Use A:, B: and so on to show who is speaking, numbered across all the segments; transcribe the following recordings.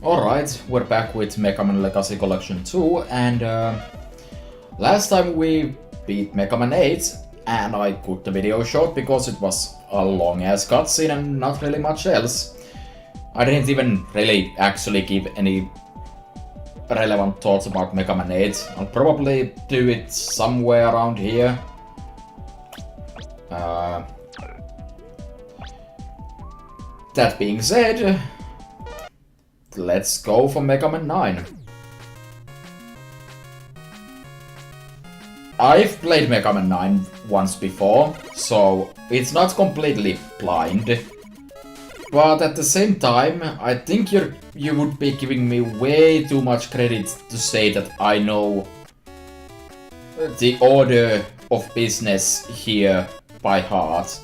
A: Alright, we're back with Mega Man Legacy Collection 2, and last time we beat Mega Man 8, and I cut the video short because it was a long-ass cutscene and not really much else. I didn't even really actually give any relevant thoughts about Mega Man 8. I'll probably do it somewhere around here. That being said, let's go for Mega Man 9. I've played Mega Man 9 once before, so it's not completely blind. But at the same time, I think you would be giving me way too much credit to say that I know the order of business here by heart.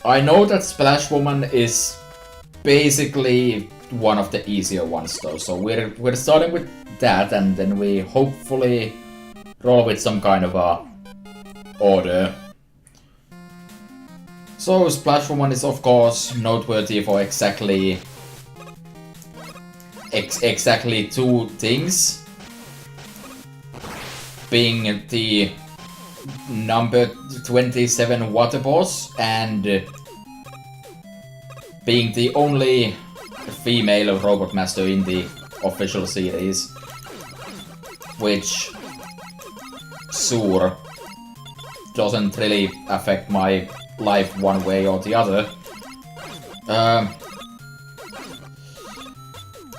A: I know that Splash Woman is basically one of the easier ones though, so we're starting with that, and then we hopefully roll with some kind of a order. So Splash Woman is of course noteworthy for exactly two things, being the number 27 water boss and being the only female Robot Master in the official series, which sure doesn't really affect my life one way or the other.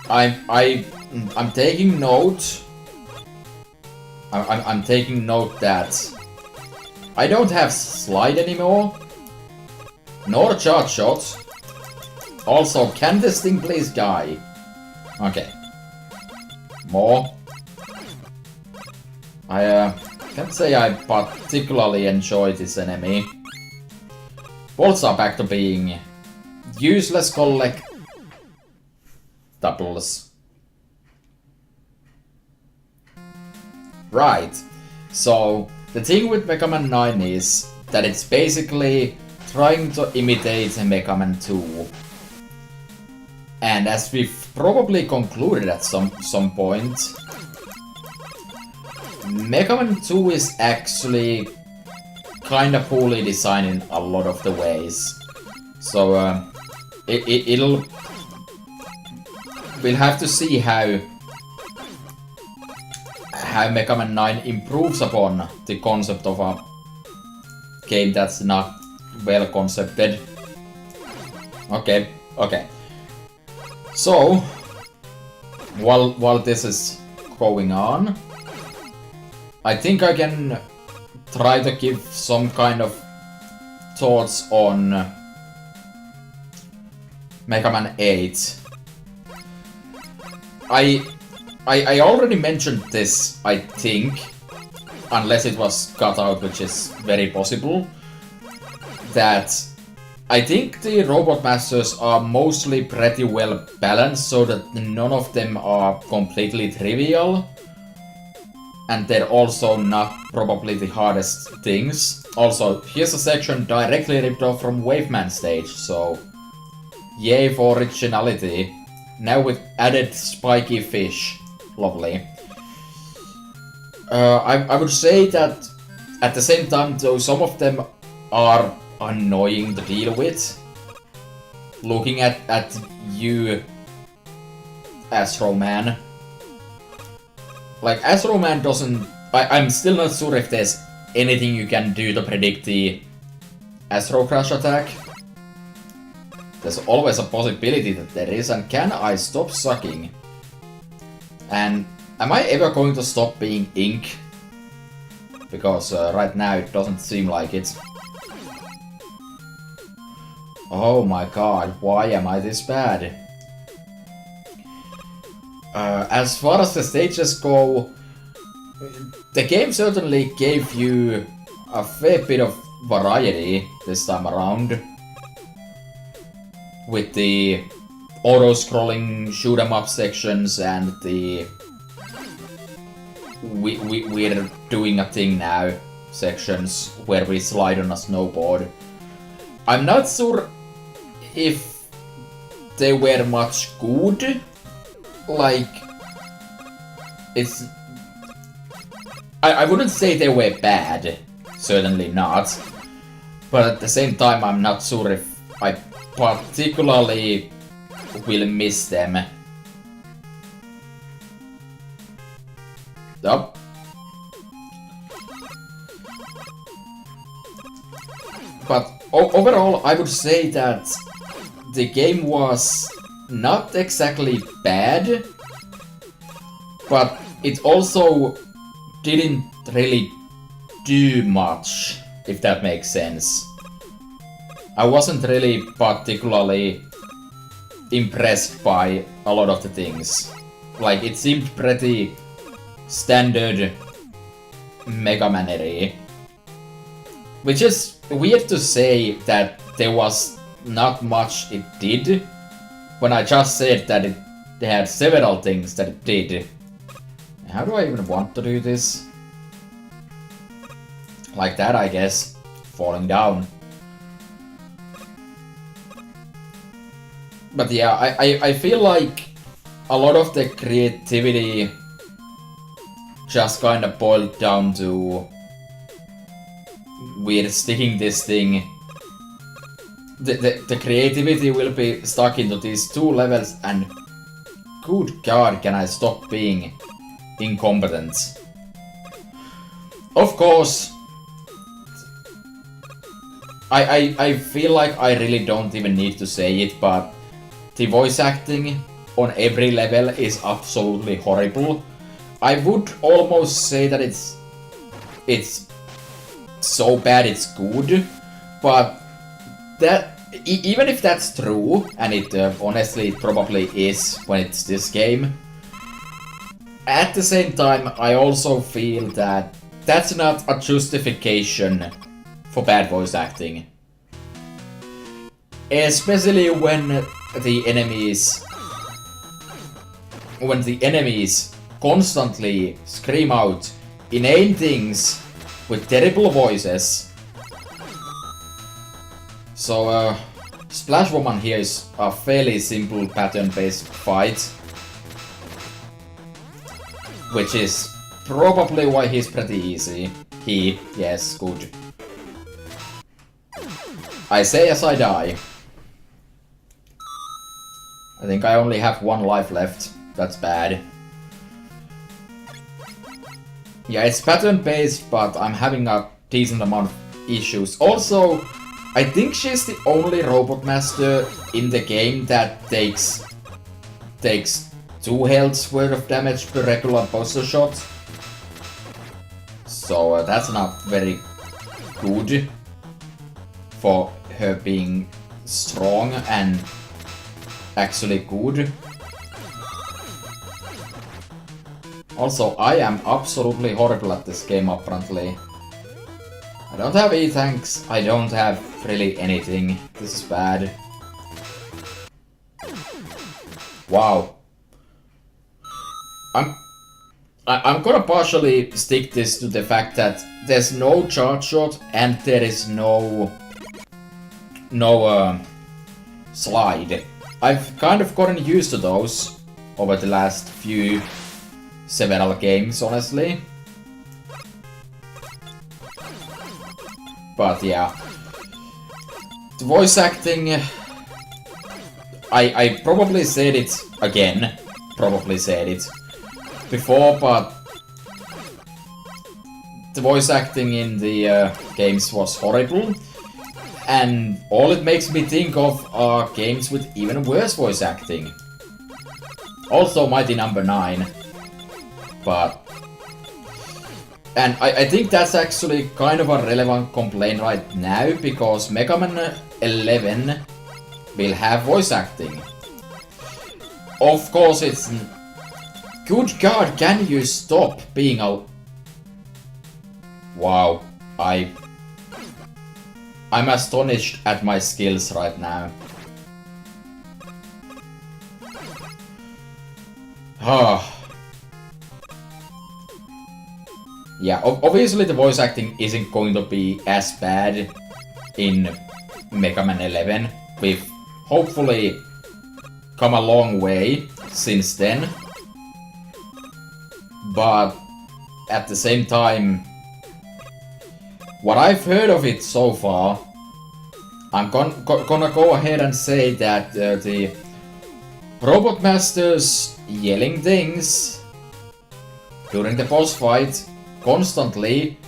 A: I'm taking note. I'm taking note that I don't have Slide anymore, nor Charge Shot. Also, can this thing please die? Okay. More. I can't say I particularly enjoy this enemy. Bolts are back to being useless collectibles. Right. So, the thing with Mega Man 9 is that it's basically trying to imitate Mega Man 2. And as we've probably concluded at some point, Mega Man 2 is actually kinda poorly designed in a lot of the ways. So we'll have to see how Mega Man 9 improves upon the concept of a game that's not well concepted. Okay. So, while this is going on, I think I can try to give some kind of thoughts on Mega Man 8. I already mentioned this, I think, unless it was cut out, which is very possible, that I think the Robot Masters are mostly pretty well balanced so that none of them are completely trivial. And they're also not probably the hardest things. Also, here's a section directly ripped off from Waveman stage, so yay for originality. Now with added spiky fish. Lovely. I would say that at the same time though, some of them are annoying to deal with. Looking at you, Astro Man. Like, Astro Man doesn't... I'm still not sure if there's anything you can do to predict the Astro Crash attack. There's always a possibility that there is, and can I stop sucking? And am I ever going to stop being ink? Because right now it doesn't seem like it. Oh my god, why am I this bad? As far as the stages go, the game certainly gave you a fair bit of variety this time around. With the auto-scrolling shoot-em-up sections and the we're doing a thing now sections where we slide on a snowboard. I'm not sure if they were much good, like... It's... I wouldn't say they were bad. Certainly not. But at the same time, I'm not sure if I particularly will miss them. Yup. But overall, I would say that the game was not exactly bad, but it also didn't really do much, if that makes sense. I wasn't really particularly impressed by a lot of the things. Like, it seemed pretty standard Mega Man-y. Which is weird to say that there was not much it did, when I just said that it had several things that it did. How do I even want to do this? Like that, I guess. Falling down. But yeah, I feel like a lot of the creativity just kind of boiled down to we're sticking this thing. The creativity will be stuck into these two levels, and good god, can I stop being incompetent. Of course, I feel like I really don't even need to say it, but the voice acting on every level is absolutely horrible. I would almost say that it's so bad it's good, but that even if that's true, and it honestly probably is when it's this game, at the same time I also feel that that's not a justification for bad voice acting. Especially when the enemies constantly scream out inane things with terrible voices. So, Splash Woman here is a fairly simple pattern-based fight, which is probably why he's pretty easy. Yes, good. I say as I die. I think I only have one life left. That's bad. Yeah, it's pattern-based, but I'm having a decent amount of issues. Also, I think she's the only Robot Master in the game that takes 2 healths worth of damage per regular buster shot. So that's not very good for her being strong and actually good. Also, I am absolutely horrible at this game apparently. I don't have E-tanks, I don't have really anything. This is bad. Wow. I'm gonna partially stick this to the fact that there's no charge shot and there is no slide. I've kind of gotten used to those over the last several games, honestly. But yeah, the voice acting, I probably said it again, before, but the voice acting in the games was horrible, and all it makes me think of are games with even worse voice acting. Also Mighty Number 9, but... And I think that's actually kind of a relevant complaint right now, because Mega Man 11 will have voice acting. Of course it's... Good god, can you stop being a... Wow, I'm astonished at my skills right now. Ah. Yeah, obviously the voice acting isn't going to be as bad in Mega Man 11. We've hopefully come a long way since then. But at the same time, what I've heard of it so far, I'm gonna go ahead and say that the Robot Masters yelling things during the boss fight constantly,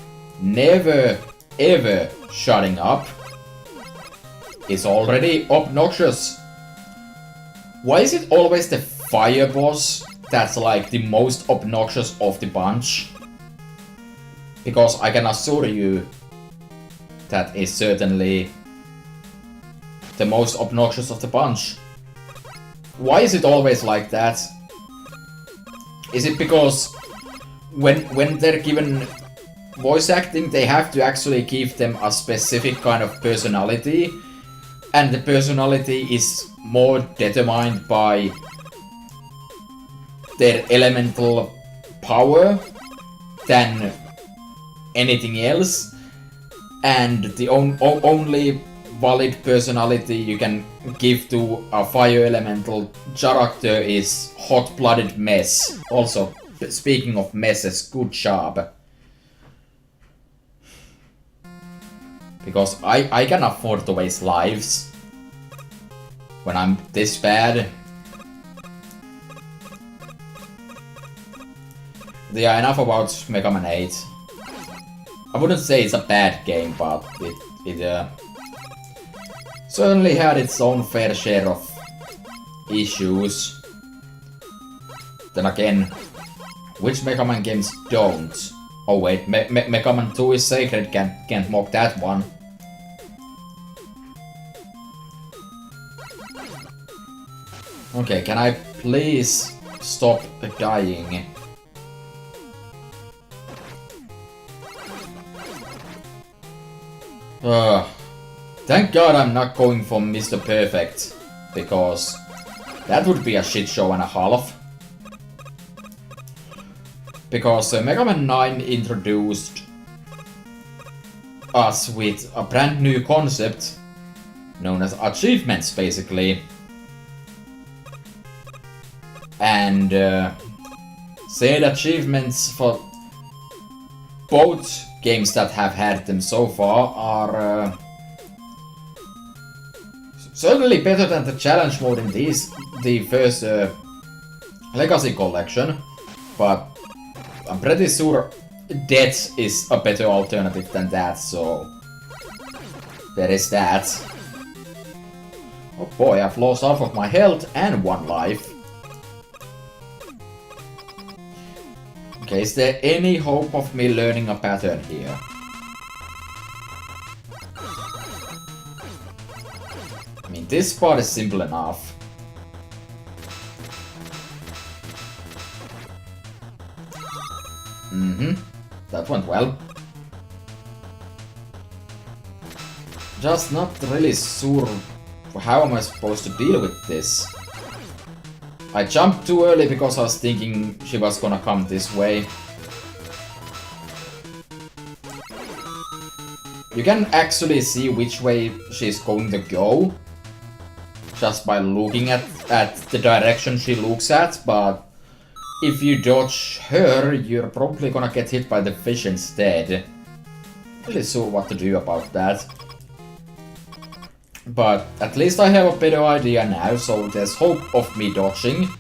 A: never ever shutting up, is already obnoxious. Why is it always the fire boss that's like the most obnoxious of the bunch? Because I can assure you that is certainly the most obnoxious of the bunch. Why is it always like that? Is it because when they're given voice acting, they have to actually give them a specific kind of personality, and the personality is more determined by their elemental power than anything else, and the only valid personality you can give to a fire elemental character is hot-blooded mess. Also, speaking of messes, good job. Because I can afford to waste lives when I'm this bad. Yeah, enough about Mega Man 8. I wouldn't say it's a bad game, but it certainly had its own fair share of issues. Then again, which Mega Man games don't? Oh wait, Mega Man 2 is sacred, can't mock that one. Okay, can I please stop dying? Thank God I'm not going for Mr. Perfect, because that would be a shit show and a half. Because Mega Man 9 introduced us with a brand new concept known as achievements, basically. And said achievements for both games that have had them so far are certainly better than the challenge mode in the first Legacy Collection, but I'm pretty sure Death is a better alternative than that, so there is that. Oh boy, I've lost half of my health and 1 life. Okay, is there any hope of me learning a pattern here? I mean, this part is simple enough. That went well. Just not really sure how am I supposed to deal with this. I jumped too early because I was thinking she was gonna come this way. You can actually see which way she's going to go just by looking at the direction she looks at, but if you dodge her, you're probably gonna get hit by the fish instead. Not really sure what to do about that. But at least I have a better idea now, so there's hope of me dodging.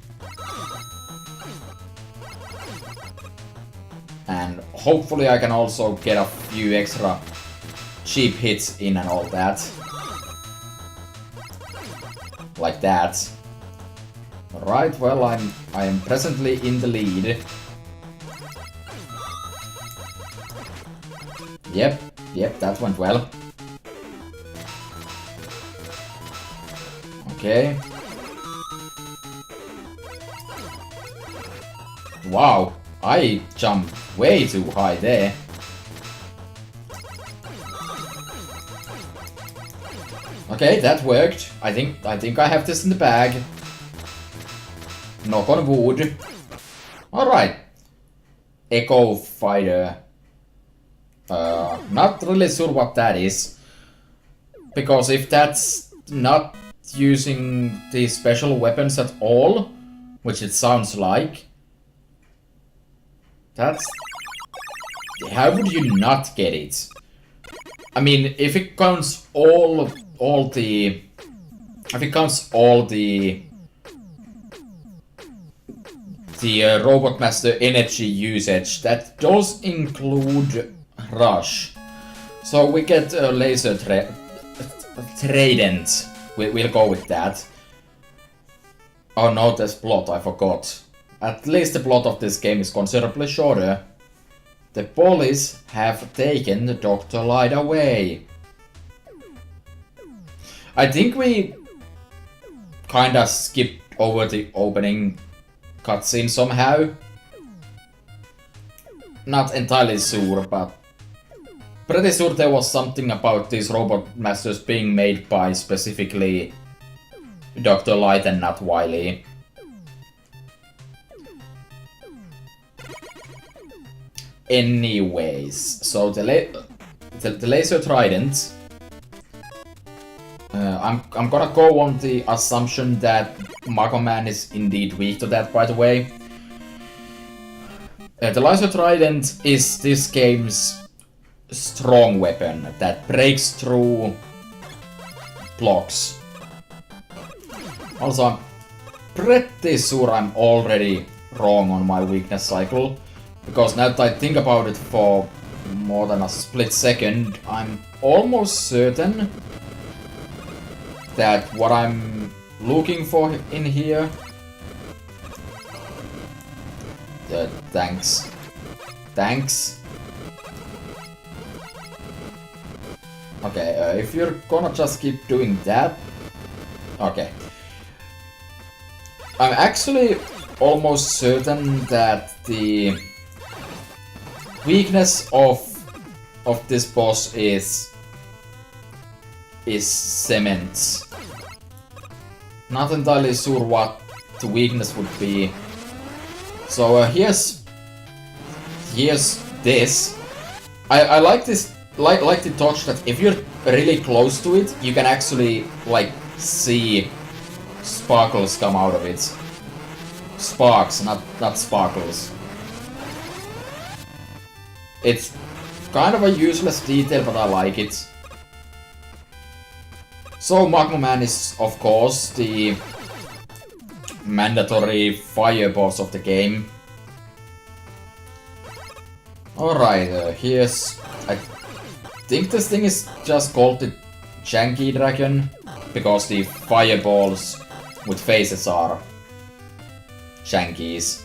A: And hopefully I can also get a few extra cheap hits in and all that. Like that. Right, well, I am presently in the lead. Yep, that went well. Okay. Wow, I jumped way too high there. Okay, that worked. I think I have this in the bag. Knock on wood. Alright. Echo Fighter. Not really sure what that is. Because if that's not using the special weapons at all, which it sounds like. That's... How would you not get it? I mean, if it counts all the... If it counts all the Robot Master energy usage, that does include Rush. So we get a laser trident. We'll go with that. Oh no, there's plot, I forgot. At least the plot of this game is considerably shorter. The police have taken Dr. Light away. I think we kinda skipped over the opening cutscene somehow. Not entirely sure, but pretty sure there was something about these Robot Masters being made by specifically Dr. Light and not Wily. Anyways, so the laser trident. I'm gonna go on the assumption that Mega Man is indeed weak to that, by the way. The laser trident is this game's strong weapon that breaks through blocks. Also, I'm pretty sure I'm already wrong on my weakness cycle, because now that I think about it for more than a split second, I'm almost certain that what I'm looking for in here... thanks. Thanks. Okay, if you're gonna just keep doing that... Okay. I'm actually almost certain that the weakness of this boss is cement. Not entirely sure what the weakness would be. So here's this. I like this, like the touch that if you're really close to it, you can actually like see sparkles come out of it. Sparks, not sparkles. It's kind of a useless detail, but I like it. So Magma Man is, of course, the mandatory fire boss of the game. Alright, here's... I think this thing is just called the Janky Dragon, because the fireballs with faces are jankies.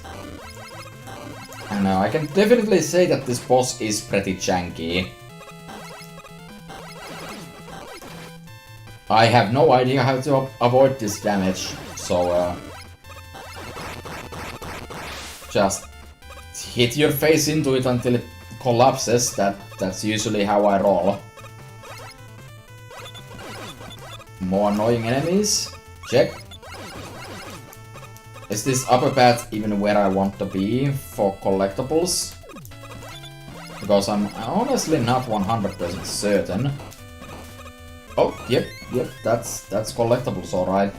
A: And I can definitely say that this boss is pretty janky. I have no idea how to avoid this damage, so just hit your face into it until it collapses. That's usually how I roll. More annoying enemies. Check. Is this upper path even where I want to be for collectibles? Because I'm honestly not 100% certain. Oh, yep, that's collectibles, alright.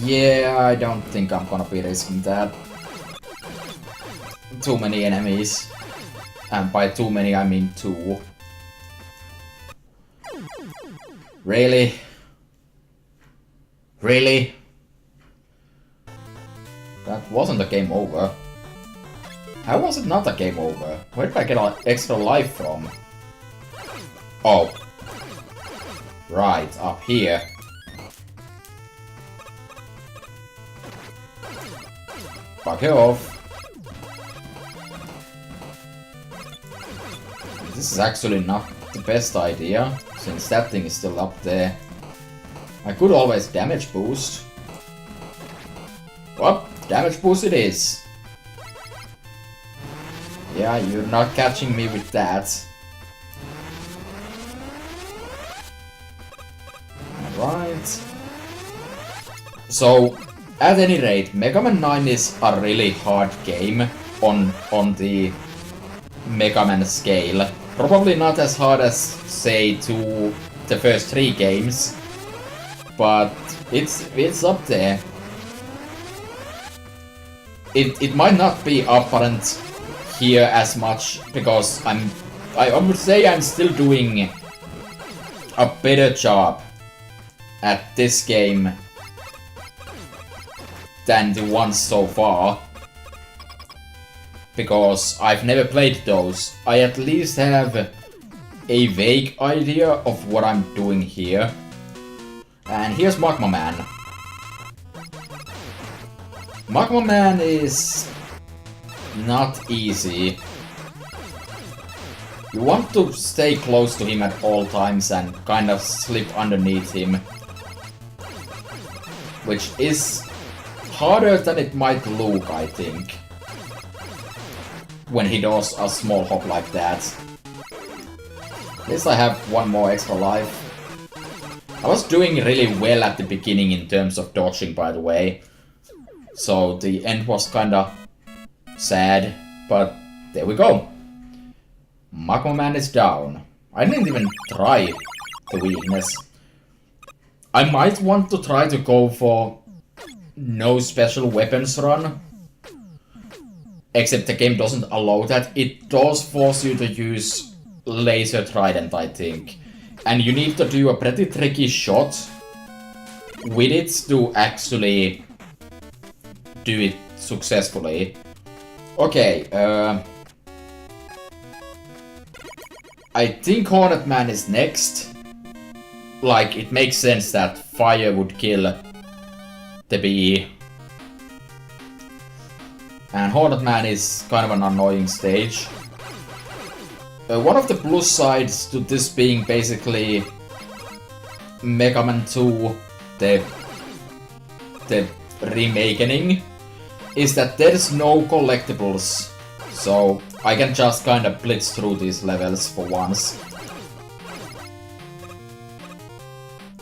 A: Yeah, I don't think I'm gonna be risking that. Too many enemies. And by too many, I mean 2. Really? Really? That wasn't a game over. How was it not a game over? Where did I get an extra life from? Oh. Right, up here. Bugger off. This is actually not the best idea, since that thing is still up there. I could always damage boost. Well, damage boost it is. Yeah, you're not catching me with that. Alright. So, at any rate, Mega Man 9 is a really hard game on the Mega Man scale. Probably not as hard as, say, the first 3 games, but it's up there. it might not be apparent here as much because I would say I'm still doing a better job at this game than the ones so far. Because I've never played those. I at least have a vague idea of what I'm doing here. And here's Magma Man. Magma Man is not easy. You want to stay close to him at all times and kind of slip underneath him. Which is harder than it might look, I think. When he does a small hop like that. At least I have one more extra life. I was doing really well at the beginning in terms of dodging, by the way. So the end was kinda sad, but there we go. Magma Man is down. I didn't even try the weakness. I might want to try to go for no special weapons run. Except the game doesn't allow that. It does force you to use Laser Trident, I think. And you need to do a pretty tricky shot with it to actually do it successfully. Okay, I think Hornet Man is next. Like, it makes sense that fire would kill the bee. And Hornet Man is kind of an annoying stage. One of the plus sides to this being basically Mega Man 2, the remakening, is that there's no collectibles. So I can just kind of blitz through these levels for once.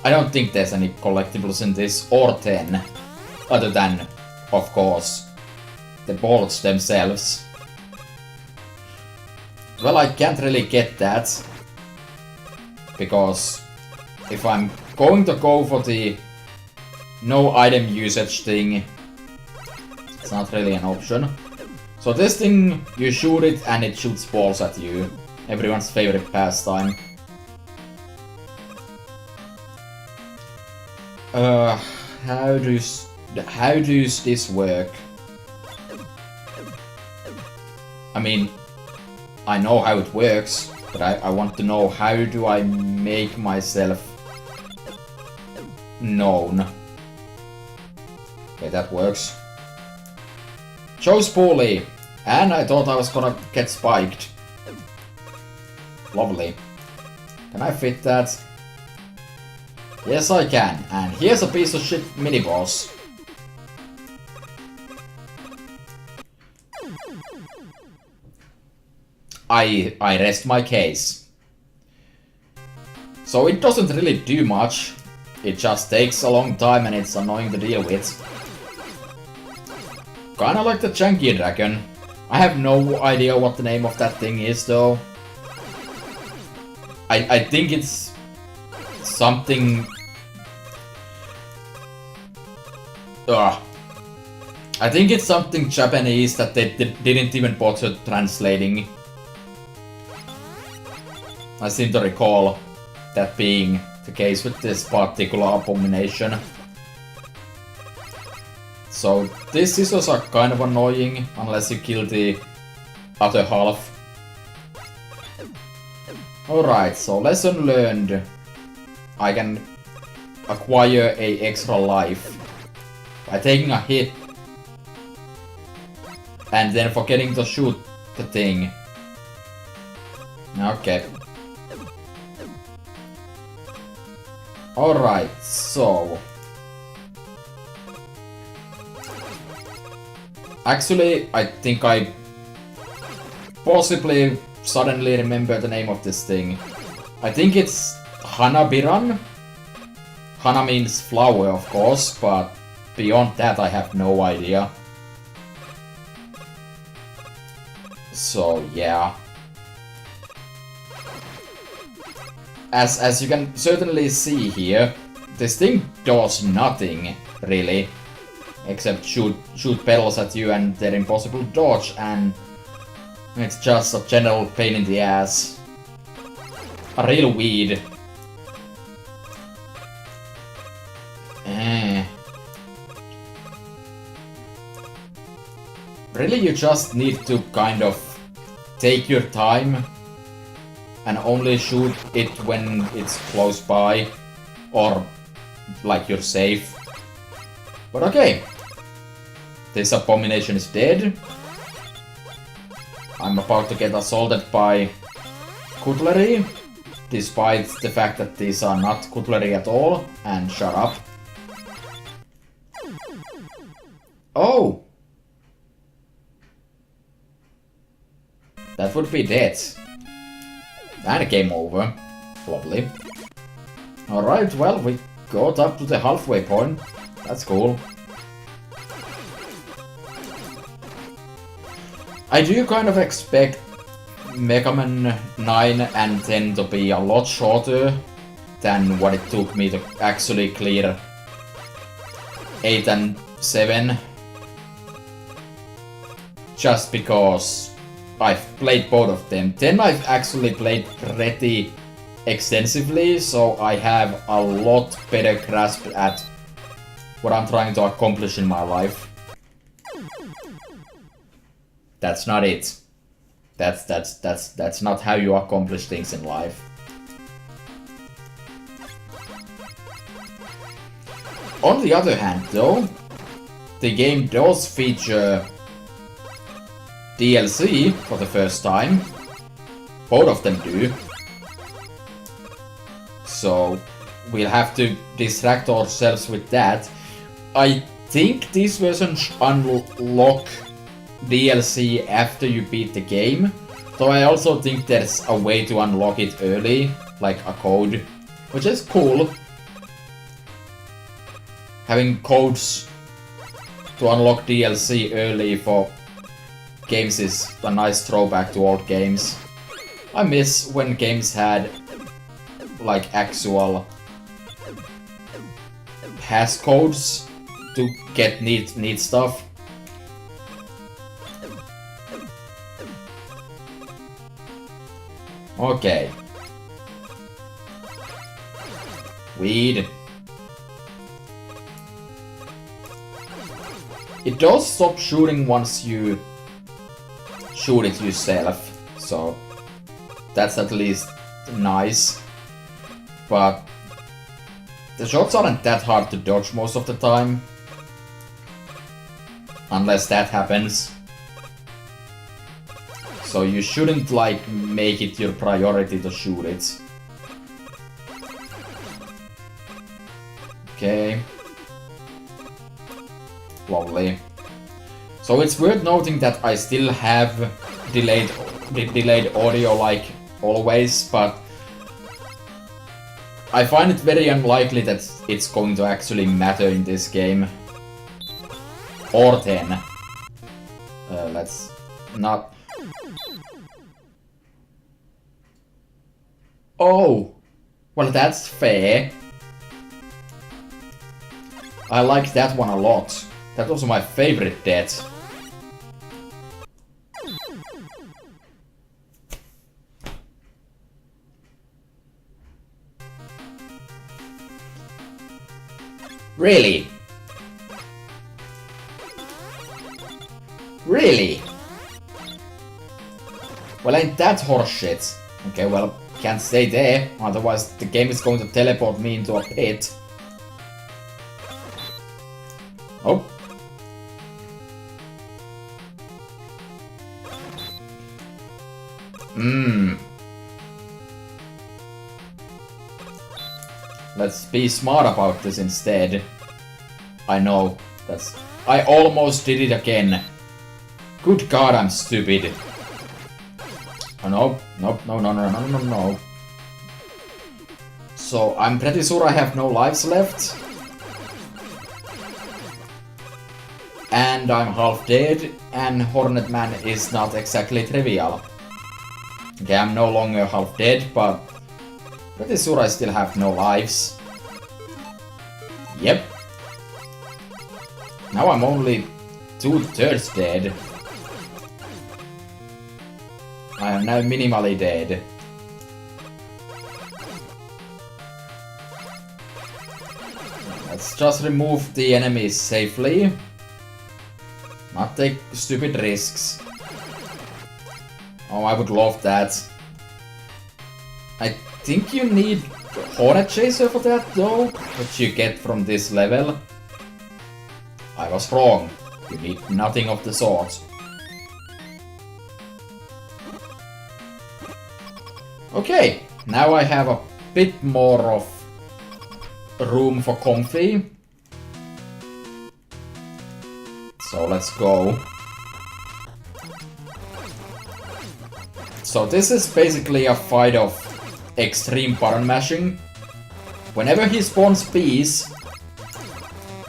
A: I don't think there's any collectibles in this, or 10, other than, of course, the bolts themselves. Well, I can't really get that. Because if I'm going to go for the no item usage thing, it's not really an option. So this thing, you shoot it and it shoots balls at you. Everyone's favorite pastime. How does this work? I mean, I know how it works, but I want to know how do I make myself known. Okay, that works. Chose poorly, and I thought I was gonna get spiked. Lovely. Can I fit that? Yes, I can. And here's a piece of shit mini-boss. I rest my case. So it doesn't really do much. It just takes a long time and it's annoying to deal with. Kinda like the Janky Dragon. I have no idea what the name of that thing is though. I think it's something... I think it's something Japanese that they didn't even bother translating. I seem to recall that being the case with this particular abomination. So these scissors are kind of annoying unless you kill the other half. Alright, so lesson learned. I can acquire a extra life by taking a hit and then forgetting to shoot the thing. Okay. Alright, so... Actually, I think I possibly suddenly remember the name of this thing. I think it's Hanabiran. Hana means flower, of course, but beyond that I have no idea. So, yeah. As you can certainly see here, this thing does nothing, really. except shoot pedals at you and they're impossible to dodge, and it's just a general pain in the ass. A real weed. Really, you just need to kind of take your time and only shoot it when it's close by or like you're safe. But okay. This abomination is dead. I'm about to get assaulted by cutlery, despite the fact that these are not cutlery at all, and shut up. Oh! That would be death. And game over. Lovely. Alright, well, we got up to the halfway point. That's cool. I do kind of expect Mega Man 9 and 10 to be a lot shorter than what it took me to actually clear 8 and 7. Just because I've played both of them. 10 I've actually played pretty extensively, so I have a lot better grasp at what I'm trying to accomplish in my life. That's not it. That's not how you accomplish things in life. On the other hand, though, the game does feature DLC for the first time. Both of them do. So we'll have to distract ourselves with that. I think these versions unlock DLC after you beat the game. Though I also think there's a way to unlock it early, like a code, which is cool. Having codes to unlock DLC early for games is a nice throwback to old games. I miss when games had like actual passcodes to get neat stuff. Okay. Weed. It does stop shooting once you shoot it yourself, so that's at least nice. But the shots aren't that hard to dodge most of the time. Unless that happens. So you shouldn't like make it your priority to shoot it. Okay. Lovely. So it's worth noting that I still have delayed audio like always, but I find it very unlikely that it's going to actually matter in this game. Or 10. Let's not... Oh! Well, that's fair. I like that one a lot. That was my favorite death. Really? Really? Well, ain't that horseshit? Okay, well, can't stay there, otherwise the game is going to teleport me into a pit. Oh. Let's be smart about this instead. I know, that's... I almost did it again. Good god, I'm stupid. Oh no, no. So, I'm pretty sure I have no lives left. And I'm half dead, and Hornet Man is not exactly trivial. Okay, I'm no longer half dead, but pretty sure I still have no lives. Yep. Now I'm only 2/3 dead. I am now minimally dead. Let's just remove the enemies safely. Not take stupid risks. Oh, I would love that. I think you need Hornet Chaser for that though, which you get from this level. I was wrong. You need nothing of the sort. Okay, now I have a bit more of room for comfy. So let's go. So this is basically a fight of extreme button mashing. Whenever he spawns bees,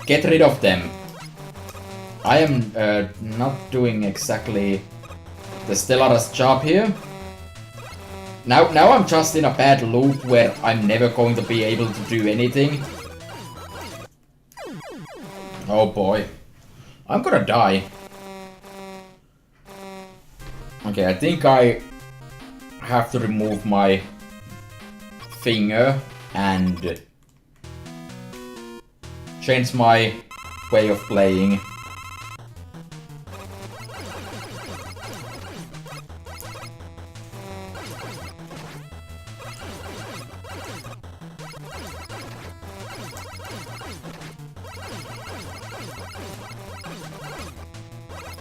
A: get rid of them. I am not doing exactly the Stellaris job here. Now I'm just in a bad loop where I'm never going to be able to do anything. Oh boy. I'm gonna die. Okay, I think I have to remove my finger and change my way of playing.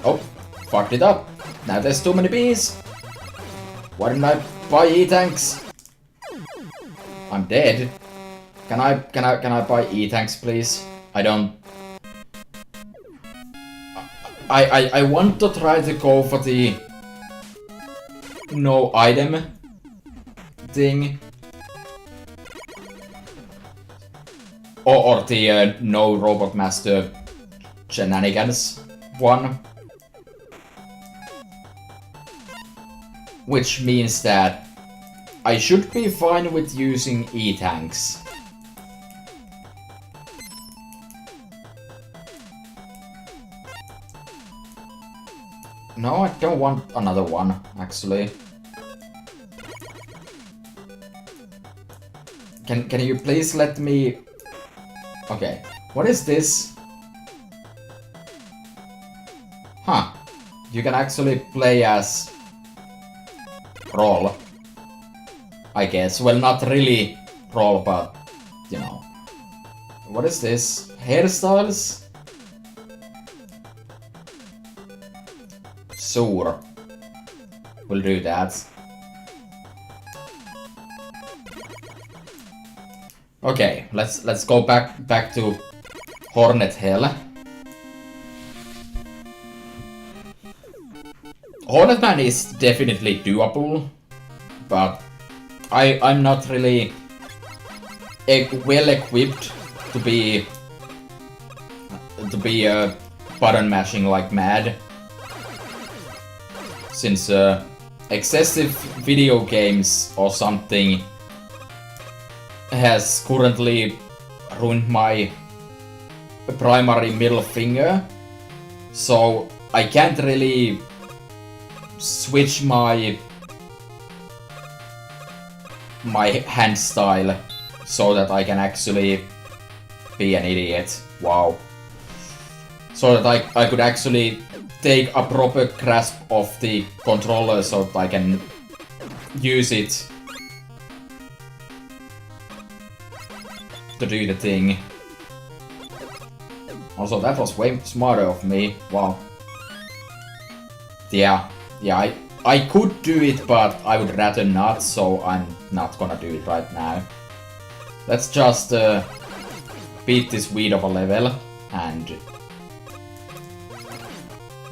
A: Oh, fucked it up. Now there's too many bees. Why didn't I buy E-tanks? I'm dead. Can I buy E-tanks, please? I don't. I want to try to go for the no item thing, or the no Robot Master shenanigans one. Which means that I should be fine with using E-tanks. No, I don't want another one, actually. Can you please let me... Okay, what is this? Huh. You can actually play as... Roll, I guess. Well, not really roll, but, you know. What is this? Hairstyles? Sure. We'll do that. Okay, let's go back to Hornet Hell. Hornetman is definitely doable, but I'm not really well equipped to be button mashing like mad, since excessive video games or something has currently ruined my primary middle finger, so I can't really switch my hand style so that I can actually be an idiot. Wow. So that I could actually take a proper grasp of the controller so that I can use it to do the thing. Also, that was way smarter of me. Wow. Yeah, I could do it, but I would rather not, so I'm not gonna do it right now. Let's just beat this weed of a level and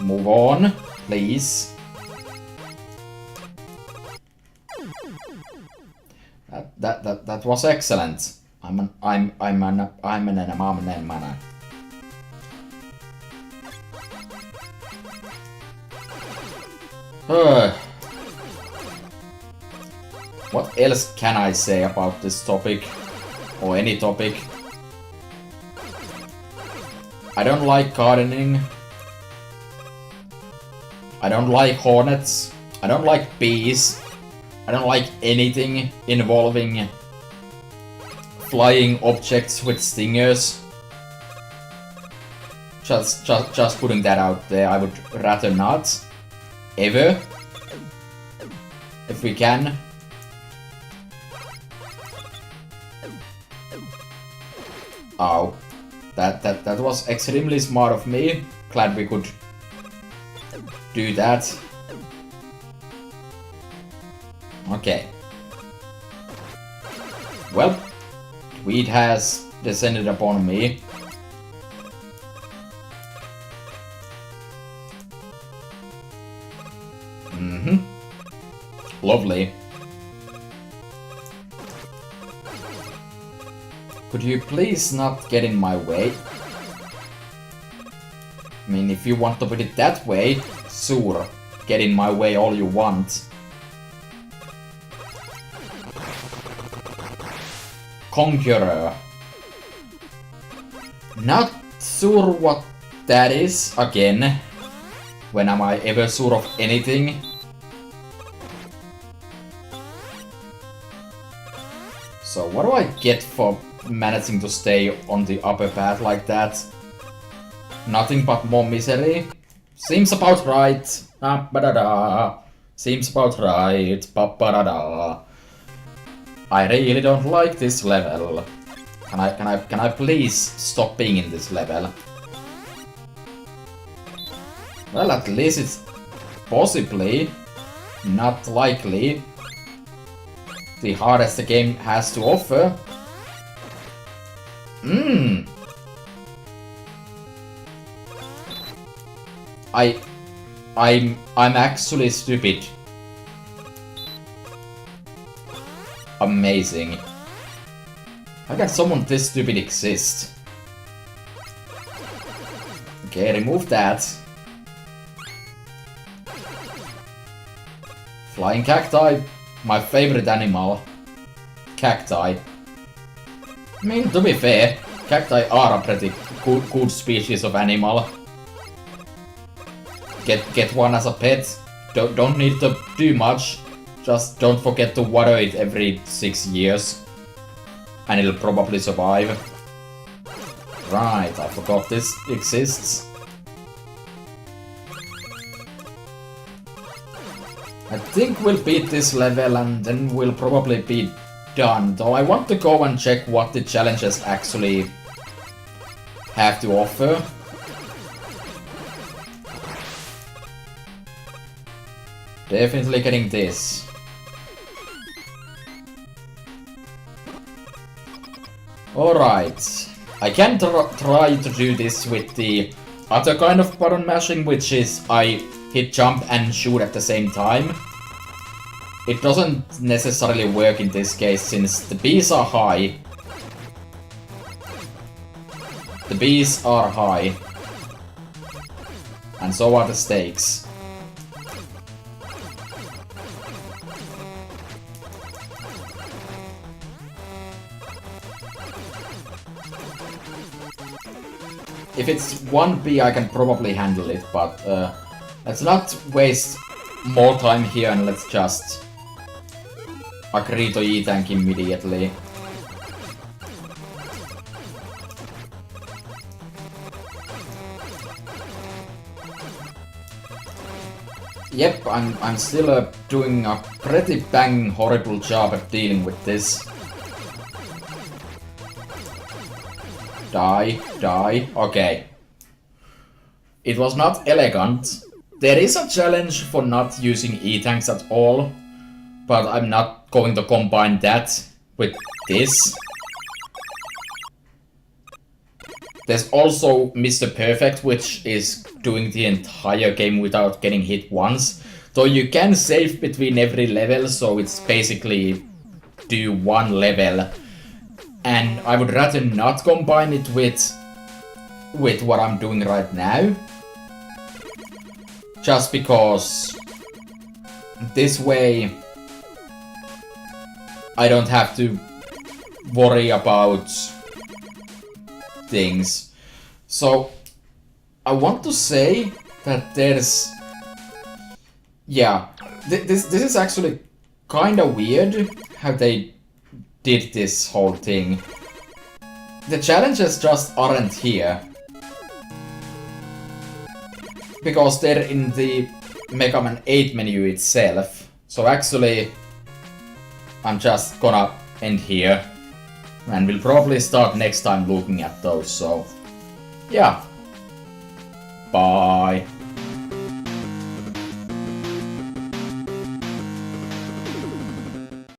A: move on, please. That was excellent. I'm an man. What else can I say about this topic? Or any topic? I don't like gardening. I don't like hornets. I don't like bees. I don't like anything involving flying objects with stingers. Just putting that out there. I would rather not. Ever. If we can. Oh. That was extremely smart of me. Glad we could do that. Okay. Well, Tweed has descended upon me. Lovely. Could you please not get in my way? I mean, if you want to put it that way, sure. Get in my way all you want. Conqueror. Not sure what that is, again. When am I ever sure of anything? So what do I get for managing to stay on the upper path like that? Nothing but more misery? Seems about right. Ba-da-da. Seems about right. Ba-ba-da-da. I really don't like this level. Can I please stop being in this level? Well, at least it's possibly, not likely, the hardest the game has to offer. I'm actually stupid. Amazing. How can someone this stupid exist? Okay, remove that. Flying cacti, my favorite animal. Cacti. I mean, to be fair, cacti are a pretty good species of animal. Get one as a pet. Don't need to do much. Just don't forget to water it every 6 years. And it'll probably survive. Right, I forgot this exists. I think we'll beat this level and then we'll probably be done. Though I want to go and check what the challenges actually have to offer. Definitely getting this. Alright. I can try to do this with the other kind of button mashing, which is I hit jump and shoot at the same time. It doesn't necessarily work in this case since the bees are high. The bees are high. And so are the stakes. If it's one bee, I can probably handle it, but let's not waste more time here and let's just agree to E-Tank immediately. Yep, I'm still doing a pretty bang horrible job at dealing with this. Die, okay. It was not elegant. There is a challenge for not using E-Tanks at all, but I'm not going to combine that with this. There's also Mr. Perfect, which is doing the entire game without getting hit once. Though you can save between every level, so it's basically do one level. And I would rather not combine it with what I'm doing right now. Just because this way I don't have to worry about things. So I want to say that there's... Yeah, this is actually kind of weird how they did this whole thing. The challenges just aren't here. Because they're in the Mega Man 8 menu itself. So actually, I'm just gonna end here. And we'll probably start next time looking at those, so... Yeah. Bye.